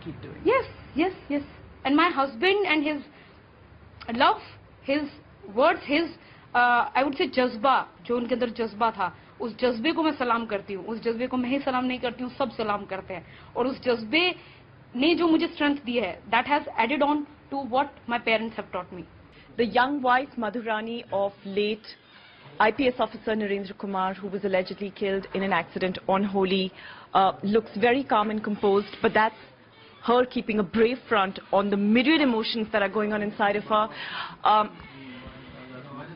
keep doing. Yes, yes, yes. And my husband and his love, his words, his I would say जज्बा, जो उनके अंदर जज्बा था, उस जज्बे को मैं सलाम करती हूँ. उस जज्बे को मैं ही सलाम नहीं करती हूँ, सब सलाम करते हैं. और उस जज्बे ने जो मुझे strength दी है, that has added on to what my parents have taught me. The young wife, Madhurani, of late IPS officer Narendra Kumar, who was allegedly killed in an accident on Holi, looks very calm and composed, but that's her keeping a brave front on the myriad emotions that are going on inside of her.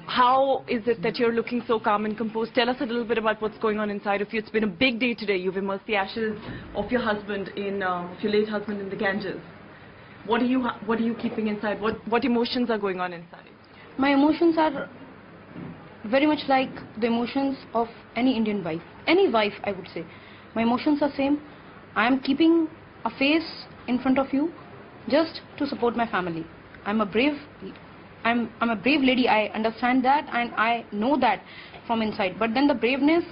How is it that you're looking so calm and composed? Tell us a little bit about what's going on inside of you. It's been a big day today. You've immersed the ashes of your husband of your late husband in the Ganges. What are you keeping inside? What emotions are going on inside? My emotions are very much like the emotions of any Indian wife. Any wife, I would say. My emotions are same. I am keeping a face in front of you just to support my family. I'm a brave lady. I understand that and I know that from inside. But then the braveness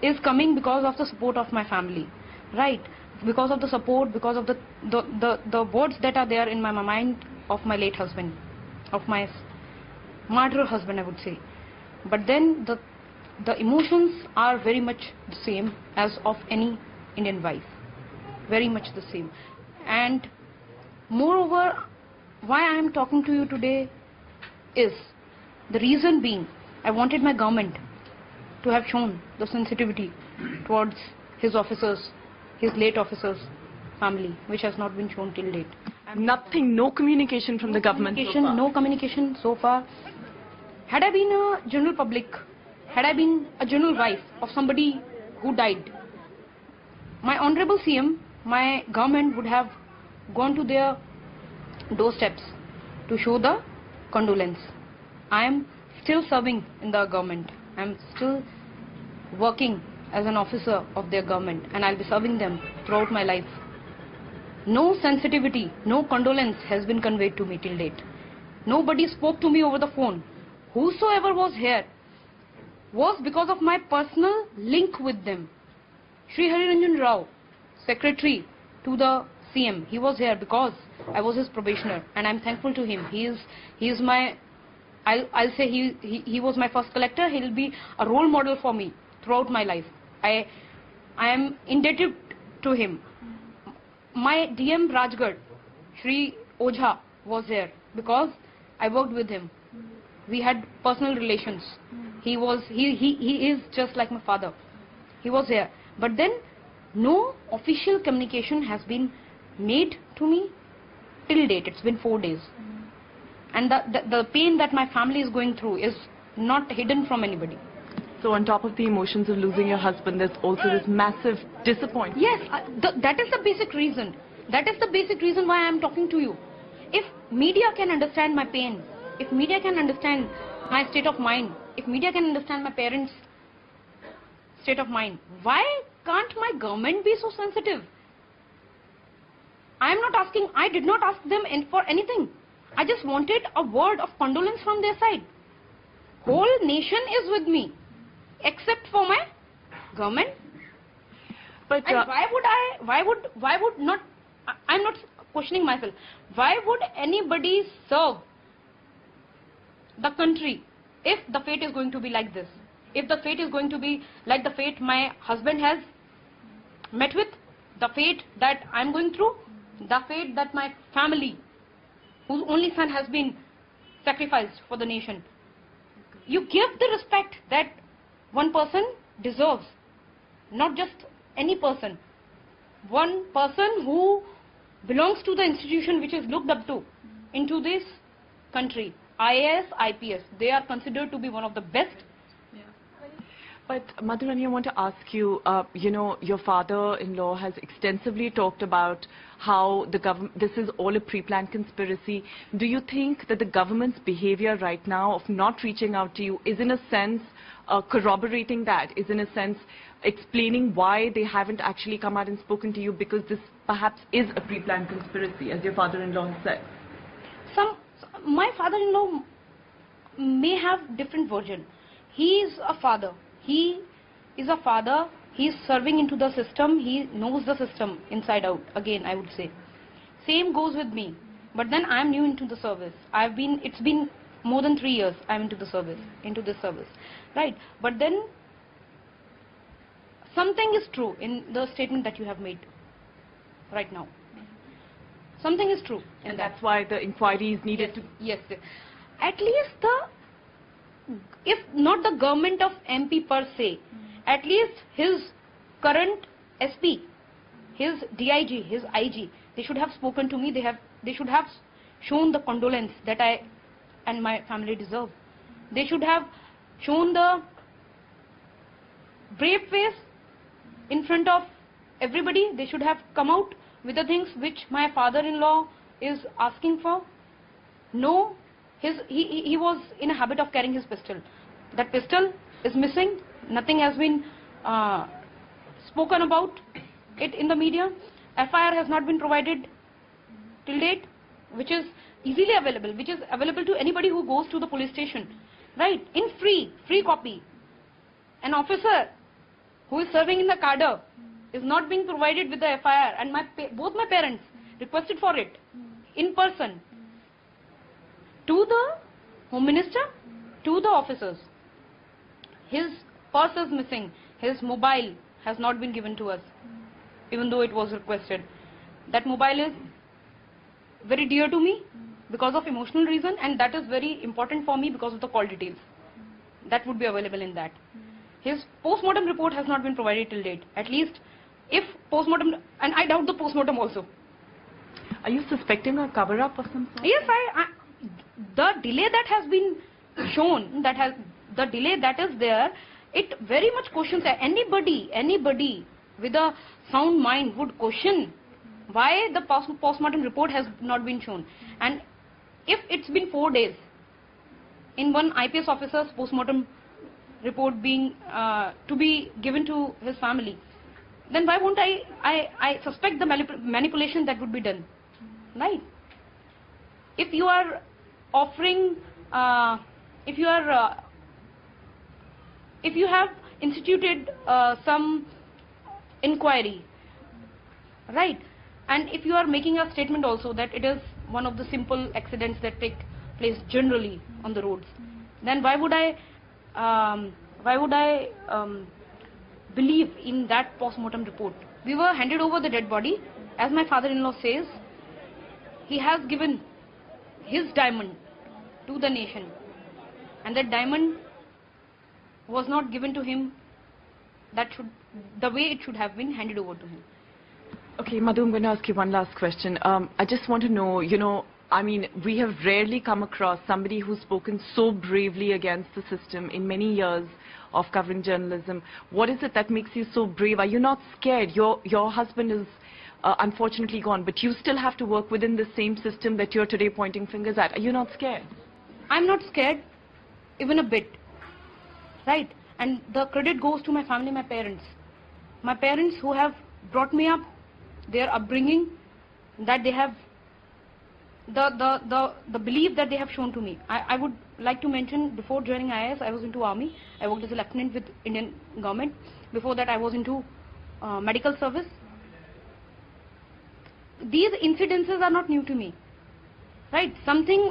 is coming because of the support of my family, right? Because of the support, because of the words that are there in my mind of my late husband, of my martyr husband, I would say. But then the emotions are very much the same as of any Indian wife, very much the same. And moreover, why I am talking to you today is the reason being I wanted my government to have shown the sensitivity towards his officers, his late officers' family, which has not been shown till date. Nothing, no communication from the government so far. No communication so far. Had I been a general public, had I been a general wife of somebody who died, my honorable CM, my government would have gone to their doorsteps to show the condolence. I am still serving in the government. I am still working as an officer of their government and I'll be serving them throughout my life. No sensitivity, no condolence has been conveyed to me till date. Nobody spoke to me over the phone. Whosoever was here was because of my personal link with them. Shri Hariranjan Rao, secretary to the CM, he was here because I was his probationer and I'm thankful to him. He is my, I'll say he was my first collector. He'll be a role model for me throughout my life. I am indebted to him. My DM Rajgarh, Shri Ojha, was there because I worked with him. We had personal relations. He is just like my father. He was there. But then no official communication has been made to me till date. It's been 4 days. And the pain that my family is going through is not hidden from anybody. So on top of the emotions of losing your husband, there's also this massive disappointment. Yes, that is the basic reason. That is the basic reason why I am talking to you. If media can understand my pain, if media can understand my state of mind, if media can understand my parents' state of mind, why can't my government be so sensitive? I did not ask them for anything. I just wanted a word of condolence from their side. Whole nation is with me, except for my government. But and why would not, I'm not questioning myself, why would anybody serve the country if the fate is going to be like this? If the fate is going to be like the fate my husband has met with, the fate that I'm going through, the fate that my family, whose only son has been sacrificed for the nation. You give the respect that one person deserves, not just any person. One person who belongs to the institution which is looked up to into this country. IAS, IPS, they are considered to be one of the best. But Madhurani, I want to ask you, your father-in-law has extensively talked about how the government, this is all a pre-planned conspiracy. Do you think that the government's behavior right now of not reaching out to you is in a sense corroborating that, is in a sense explaining why they haven't actually come out and spoken to you, because this perhaps is a pre-planned conspiracy, as your father-in-law has said? My father-in-law may have different version. He is a father. He is a father. He is serving into the system. He knows the system inside out. Again, I would say. Same goes with me. But then I am new into the service. It's been more than 3 years I am into this service. Right. But then something is true in the statement that you have made right now. Something is true. And that's why the inquiry is needed. Yes. At least if not the government of MP per se, at least his current SP, his DIG, his IG, they should have spoken to me. They should have shown the condolence that I and my family deserve. They should have shown the brave face in front of everybody. They should have come out with the things which my father-in-law is asking for. No, he was in a habit of carrying his pistol. That pistol is missing. Nothing has been spoken about it in the media. FIR has not been provided till date, which is easily available, which is available to anybody who goes to the police station, right? In free copy. An officer who is serving in the cadre is not being provided with the FIR, and both my parents requested for it in person to the Home Minister, to the officers. His purse is missing. His mobile has not been given to us, even though it was requested. That mobile is very dear to me because of emotional reason, and that is very important for me because of the call details that would be available in that. His post-mortem report has not been provided till date. At least if post-mortem, and I doubt the post-mortem also. Are you suspecting a cover-up of some sort? Yes, the delay that has been shown, the delay that is there, it very much questions. Anybody with a sound mind would question why the post-mortem report has not been shown. And if it's been 4 days in one IPS officer's post-mortem report being to be given to his family, then why won't I suspect the manipulation that would be done, right? If you are offering, if you have instituted some inquiry, right, and if you are making a statement also that it is one of the simple accidents that take place generally on the roads, then why would I believe in that post-mortem report? We were handed over the dead body. As my father-in-law says, he has given his diamond to the nation, and that diamond was not given to him the way it should have been handed over to him. Okay, Madhu, I'm going to ask you one last question. I just want to know, I mean, we have rarely come across somebody who's spoken so bravely against the system in many years of covering journalism. What is it that makes you so brave? Are you not scared? Your husband is unfortunately gone, but you still have to work within the same system that you're today pointing fingers at. Are you not scared? I'm not scared, even a bit, right? And the credit goes to my family, my parents. My parents who have brought me up, their upbringing, that they have, the belief that they have shown to me. I would like to mention, before joining IAS, I was into army. I worked as a lieutenant with Indian government. Before that, I was into medical service. These incidences are not new to me, right? Something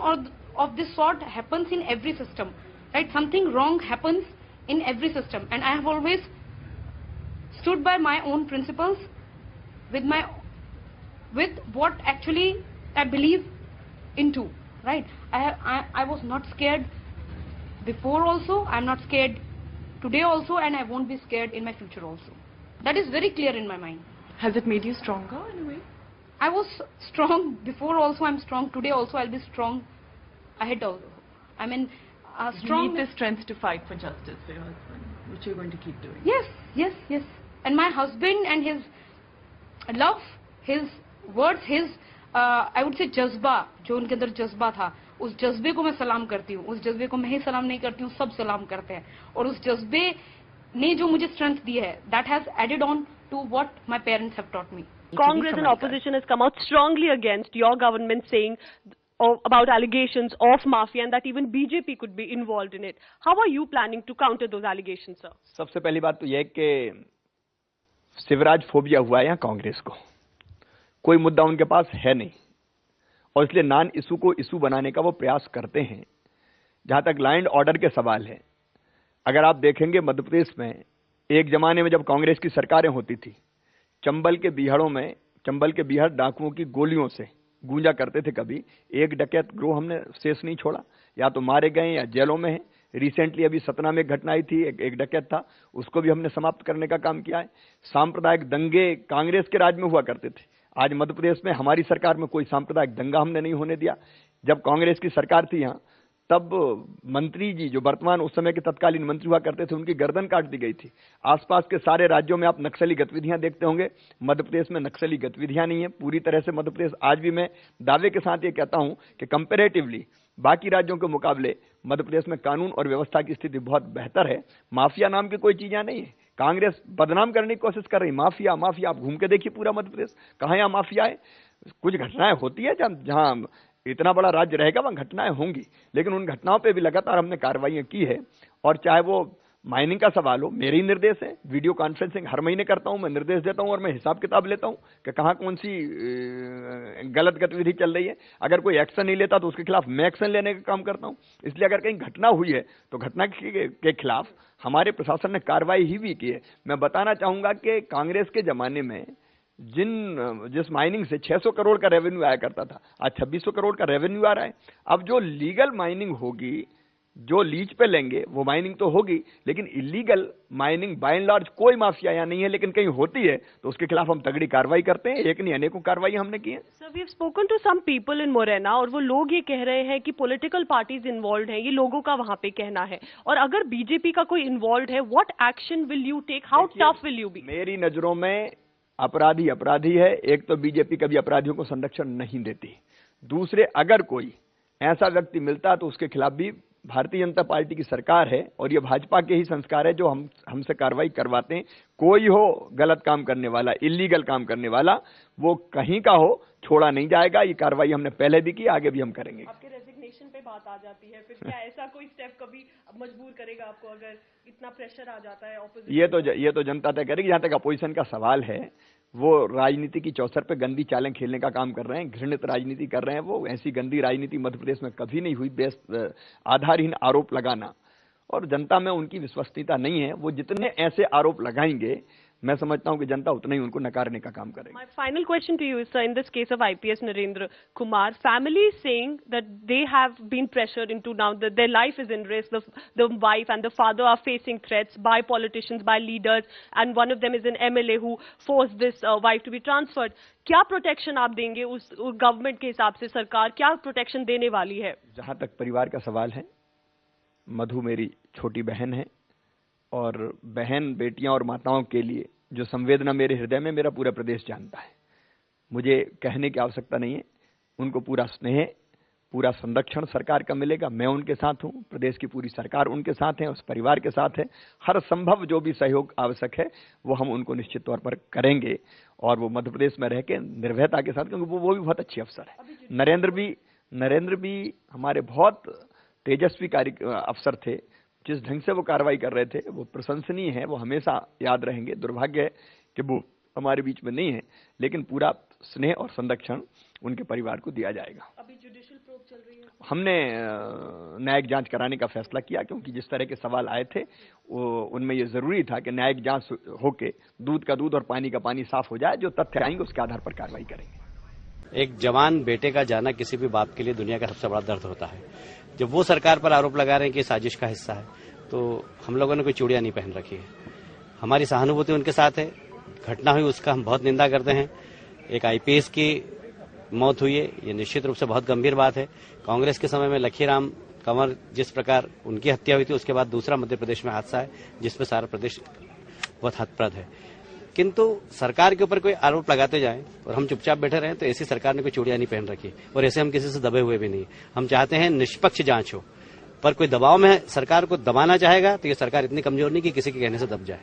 of this sort happens in every system, right? Something wrong happens in every system, and I have always stood by my own principles with what actually I believe into, right? I was not scared before also, I'm not scared today also, and I won't be scared in my future also. That is very clear in my mind. Has it made you stronger in a way? I was strong before also, I'm strong today also, I'll be strong ahead also. I mean, strong. You need the strength to fight for justice for your husband, which you're going to keep doing. Yes. And my husband and his love, his words, his I would say जज्बा, जो उनके अंदर जज्बा था, उस जज्बे को मैं सलाम करती हूँ. उस जज्बे को मैं ही सलाम नहीं करती हूँ, सब सलाम करते हैं. और उस जज्बे ने जो मुझे strength दी है, that has added on to what my parents have taught me. Congress and opposition has come out strongly against your government, saying about allegations of mafia and that even BJP could be involved in it. How are you planning to counter those allegations, sir? सबसे पहली बात तो यह कि Shivraj phobia हुआ है यहाँ कांग्रेस को. कोई मुद्दा उनके पास है नहीं. और इसलिए नॉन इशू को इशू बनाने का वो प्रयास करते हैं। जहां तक लैंड ऑर्डर के सवाल है, अगर आप देखेंगे मध्य प्रदेश में एक जमाने में जब कांग्रेस की सरकारें होती थी, चंबल के बीहड़ों में, चंबल के बीहड़ डाकुओं की गोलियों से गूंजा करते थे। कभी एक डकैत ग्रोह हमने शेष नहीं छोड़ा, या तो मारे गए या जेलों में हैं। रिसेंटली अभी सतना में घटना आई थी, एक डकैत था, उसको भी हमने समाप्त करने का काम किया है। सांप्रदायिक दंगे कांग्रेस के राज में हुआ करते थे, आज मध्य प्रदेश में हमारी सरकार में कोई सांप्रदायिक दंगा हमने नहीं होने दिया। जब कांग्रेस की सरकार थी यहाँ, तब मंत्री जी जो वर्तमान उस समय के तत्कालीन मंत्री हुआ करते थे, उनकी गर्दन काट दी गई थी। आसपास के सारे राज्यों में आप नक्सली गतिविधियां देखते होंगे, मध्य प्रदेश में नक्सली गतिविधियां नहीं है पूरी तरह से। मध्य प्रदेश आज भी, मैं दावे के साथ ये कहता हूं कि कंपैरेटिवली बाकी राज्यों के मुकाबले मध्य प्रदेश में कानून और व्यवस्था की स्थिति बहुत बेहतर है। माफिया नाम की कोई चीज नहीं है। कांग्रेस बदनाम करने की कोशिश कर रही, माफिया माफिया। आप घूम के देखिए पूरा मध्य प्रदेश, कहां यहां माफिया है। कुछ घटनाएं होती है जहां इतना बड़ा राज्य रहेगा वहां घटनाएं होंगी, लेकिन उन घटनाओं पे भी लगातार हमने कार्रवाइयां की है। और चाहे वो माइनिंग का सवाल हो, मेरे ही निर्देश है, वीडियो कॉन्फ्रेंसिंग हर महीने करता हूं, मैं निर्देश देता हूं और मैं हिसाब किताब लेता हूं कि कहां कौन सी गलत गतिविधि चल रही है। अगर कोई एक्शन नहीं लेता तो उसके खिलाफ मैं एक्शन लेने का काम करता हूं। इसलिए अगर कहीं घटना हुई है तो घटना के खिलाफ हमारे प्रशासन ने कार्रवाई ही भी की है। मैं बताना चाहूंगा कि कांग्रेस के जमाने में जिस माइनिंग से 600 करोड़ का रेवेन्यू आया करता था, आज 2600 करोड़ का रेवेन्यू आ रहा है। अब जो लीगल माइनिंग होगी, जो लीज पे लेंगे वो माइनिंग तो होगी, लेकिन illegal mining by and large कोई माफिया यहाँ नहीं है, लेकिन कहीं होती है तो उसके खिलाफ हम तगड़ी कार्रवाई करते हैं। एक नहीं अनेकों कार्रवाई हमने की है। Sir, we have spoken to some people in Morena और वो लोग ये कह रहे हैं कि पॉलिटिकल पार्टीज इन्वॉल्व हैं, ये लोगों का वहां पे कहना है। और अगर बीजेपी का कोई इन्वॉल्व है, what action will you take, how tough will you be? मेरी नजरों में अपराधी अपराधी है। एक तो बीजेपी कभी अपराधियों को संरक्षण नहीं देती, दूसरे अगर कोई ऐसा व्यक्ति मिलता तो उसके खिलाफ भी भारतीय जनता पार्टी की सरकार है और ये भाजपा के ही संस्कार है जो हमसे कार्रवाई करवाते हैं। कोई हो गलत काम करने वाला, इलीगल काम करने वाला, वो कहीं का हो, छोड़ा नहीं जाएगा। ये कार्रवाई हमने पहले भी की, आगे भी हम करेंगे। आपके रेजिग्नेशन पे बात आ जाती है, फिर क्या ऐसा कोई स्टेप कभी मजबूर करेगा आपको अगर इतना प्रेशर आ जाता है ऑपोजिशन? ये तो जनता तय करेगी। जहां तक अपोजिशन का सवाल है, वो राजनीति की चौसर पे गंदी चालें खेलने का काम कर रहे हैं, घृणित राजनीति कर रहे हैं। वो ऐसी गंदी राजनीति मध्य प्रदेश में कभी नहीं हुई। आधारहीन आरोप लगाना, और जनता में उनकी विश्वसनीयता नहीं है। वो जितने ऐसे आरोप लगाएंगे, मैं समझता हूं कि जनता उतना ही उनको नकारने का काम करेगी। My final question to you is, sir, in this case of IPS Narendra Kumar, family is saying that they have been pressured into now that their life is in risk. The wife and the father are facing threats by politicians, by leaders, and one of them is an MLA who forced this wife to be transferred. क्या protection आप देंगे उस government के हिसाब से? सरकार क्या protection देने वाली है? जहां तक परिवार का सवाल है, मधु मेरी छोटी बहन है और बहन, बेटियां और माताओं के लिए जो संवेदना मेरे हृदय में, मेरा पूरा प्रदेश जानता है। मुझे कहने की आवश्यकता नहीं है। उनको पूरा स्नेह, पूरा संरक्षण सरकार का मिलेगा। मैं उनके साथ हूं, प्रदेश की पूरी सरकार उनके साथ है, उस परिवार के साथ है। हर संभव जो भी सहयोग आवश्यक है वो हम उनको निश्चित तौर पर करेंगे, और वो मध्य प्रदेश में रह के निर्भयता के साथ, क्योंकि वो भी बहुत अच्छी अफसर है। नरेंद्र भी हमारे बहुत तेजस्वी अफसर थे। जिस ढंग से वो कार्रवाई कर रहे थे वो प्रशंसनीय है, वो हमेशा याद रहेंगे। दुर्भाग्य है कि वो हमारे बीच में नहीं है, लेकिन पूरा स्नेह और संरक्षण उनके परिवार को दिया जाएगा। अभी जुडिशियल प्रोब चल रही है। हमने न्यायिक जांच कराने का फैसला किया, क्योंकि जिस तरह के सवाल आए थे उनमें ये जरूरी था कि न्यायिक जांच होके दूध का दूध और पानी का पानी साफ हो जाए। जो तथ्य आएंगे उसके आधार पर कार्रवाई करेंगे। एक जवान बेटे का जाना किसी भी बाप के लिए दुनिया का सबसे बड़ा दर्द होता है। जब वो सरकार पर आरोप लगा रहे हैं कि साजिश का हिस्सा है, तो हम लोगों ने कोई चूड़ियां नहीं पहन रखी है। हमारी सहानुभूति उनके साथ है। घटना हुई उसका हम बहुत निंदा करते हैं। एक आईपीएस की मौत हुई है, ये निश्चित रूप से बहुत गंभीर बात है। कांग्रेस के समय में लखीराम कंवर जिस प्रकार उनकी हत्या हुई थी, उसके बाद दूसरा मध्य प्रदेश में हादसा है जिसमें सारा प्रदेश बहुत हतप्रद है। किंतु सरकार के ऊपर कोई आरोप लगाते जाएं और हम चुपचाप बैठे रहें, तो ऐसी सरकार ने कोई चूड़ियां नहीं पहन रखी, और ऐसे हम किसी से दबे हुए भी नहीं। हम चाहते हैं निष्पक्ष जांच हो, पर कोई दबाव में सरकार को दबाना चाहेगा तो ये सरकार इतनी कमजोर नहीं कि किसी के कहने से दब जाए।